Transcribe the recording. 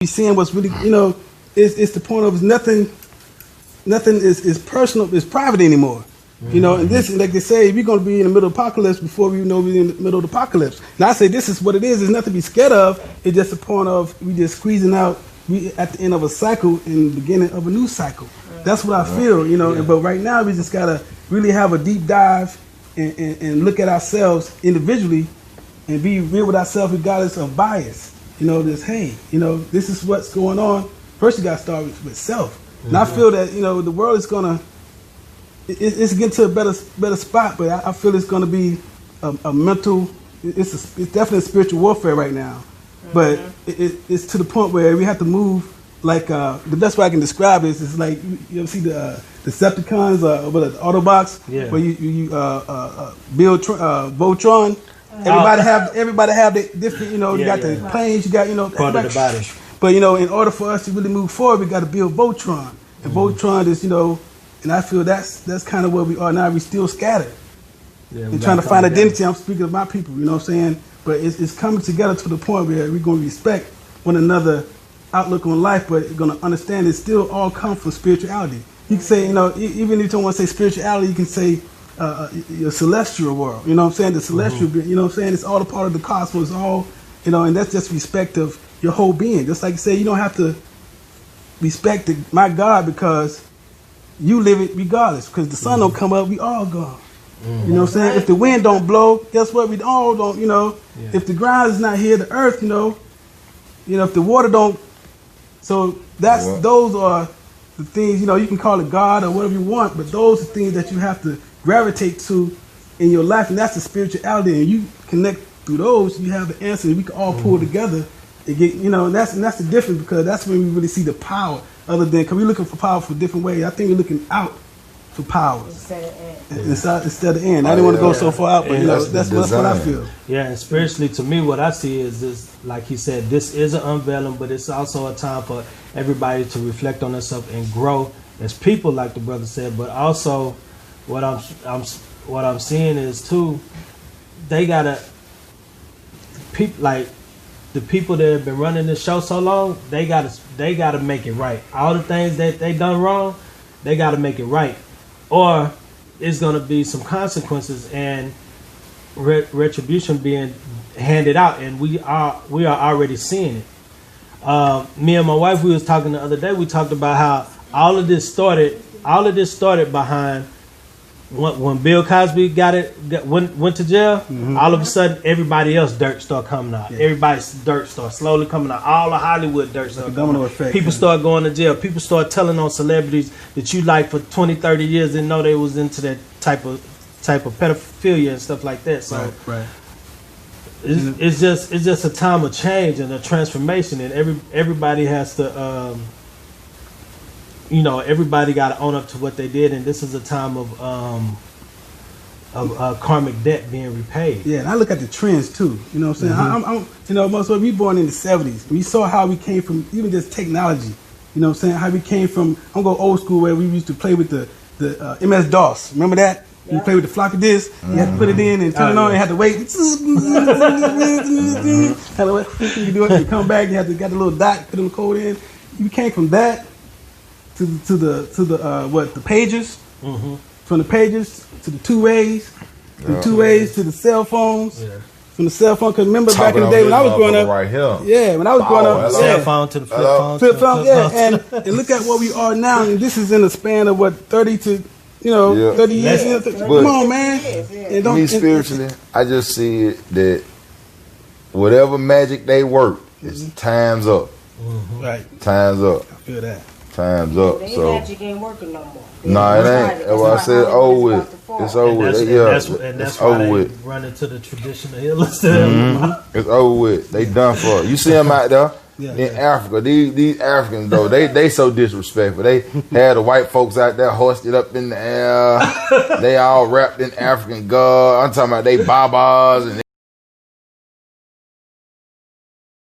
be seeing what's really, it's the point of nothing is personal, is private anymore. And this, like they say, we're going to be in the middle of apocalypse before we know we're in the middle of the apocalypse. Now I say this is what it is. There's nothing to be scared of. It's just the point of we just squeezing out. We at the end of a cycle and the beginning of a new cycle. That's what I feel, But right now we just gotta really have a deep dive and look at ourselves individually and be real with ourselves regardless of bias. This is what's going on. First you gotta start with self. And I feel that, the world is gonna it's getting to a better spot, but I feel it's gonna be a mental it's definitely spiritual warfare right now. But it's to the point where we have to move like the best way I can describe it is like you ever see the Decepticons with the Autobots where you build Voltron. Everybody have the different you got the planes, you got part of the body. But in order for us to really move forward, we got to build Voltron, and Voltron is and I feel that's kind of where we are now. We still scattered and trying to find identity. I'm speaking of my people, you know what I'm saying? But it's coming together to the point where we're going to respect one another outlook on life, but going to understand it still all comes from spirituality. You can say, even if you don't want to say spirituality, you can say your celestial world. You know what I'm saying? The celestial, you know what I'm saying? It's all a part of the cosmos. It's all, and that's just respect of your whole being. Just like you say, you don't have to respect my God because you live it regardless. Because the sun don't come up, we all gone. You know what I'm saying? If the wind don't blow, guess what? We all don't, If the ground is not here, the earth, if the water don't. So those are the things, you can call it God or whatever you want, but those are things that you have to gravitate to in your life, and that's the spirituality. And you connect through those, you have the answer. We can all pull together and get, and that's the difference, because that's when we really see the power. Other than, because we're looking for power for different ways. I think we're looking out for powers instead of in. I didn't want to go so far out, but that's what I feel. Yeah, and spiritually, to me, what I see is this, like he said, this is an unveiling, but it's also a time for everybody to reflect on themselves and grow as people, like the brother said. But also, what I'm seeing is too, they gotta like the people that have been running this show so long, they gotta make it right. All the things that they done wrong, they gotta make it right, or it's gonna be some consequences and retribution being handed out, and we are already seeing it. Me and my wife, we was talking the other day. We talked about how all of this started behind when Bill Cosby went to jail. All of a sudden, everybody else dirt started coming out. Everybody's dirt started slowly coming out. All of Hollywood dirt started coming out. People start going to jail. People start telling on celebrities that you like for 20, 30 years didn't know they was into that type of pedophilia and stuff like that. So it's just a time of change and a transformation, and everybody has to everybody got to own up to what they did, and this is a time of karmic debt being repaid. Yeah, and I look at the trends too. You know what I'm saying? Most of us, we born in the 70s. We saw how we came from even just technology. You know what I'm saying? How we came from. I'm going old school where we used to play with the MS DOS. Remember that? You play with the floppy disk. You had to put it in and turn it on. You had to wait. You do it. You come back. You had to got the little dot. Put the code in. You came from that to the pages, from the pages to the two ways, the two ways to the cell phones, from the cell phone. Because remember back in the day when I was growing up, when I was growing up, cell phone to the flip phone, and look at where we are now, and this is in a span of 30 to 30 years. Come on, man. Me spiritually, I just see it that whatever magic they work, it's time's up. Right, time's up. I feel that. Time's up. So magic ain't working no more. No, it ain't. That's why I said over with. It's over with. And that's why they run into the traditional healers. It's over with. They done for. You see them out there in Africa. These Africans though, they so disrespectful. They had the white folks out there hoisted up in the air. They all wrapped in African garb. I'm talking about they babas and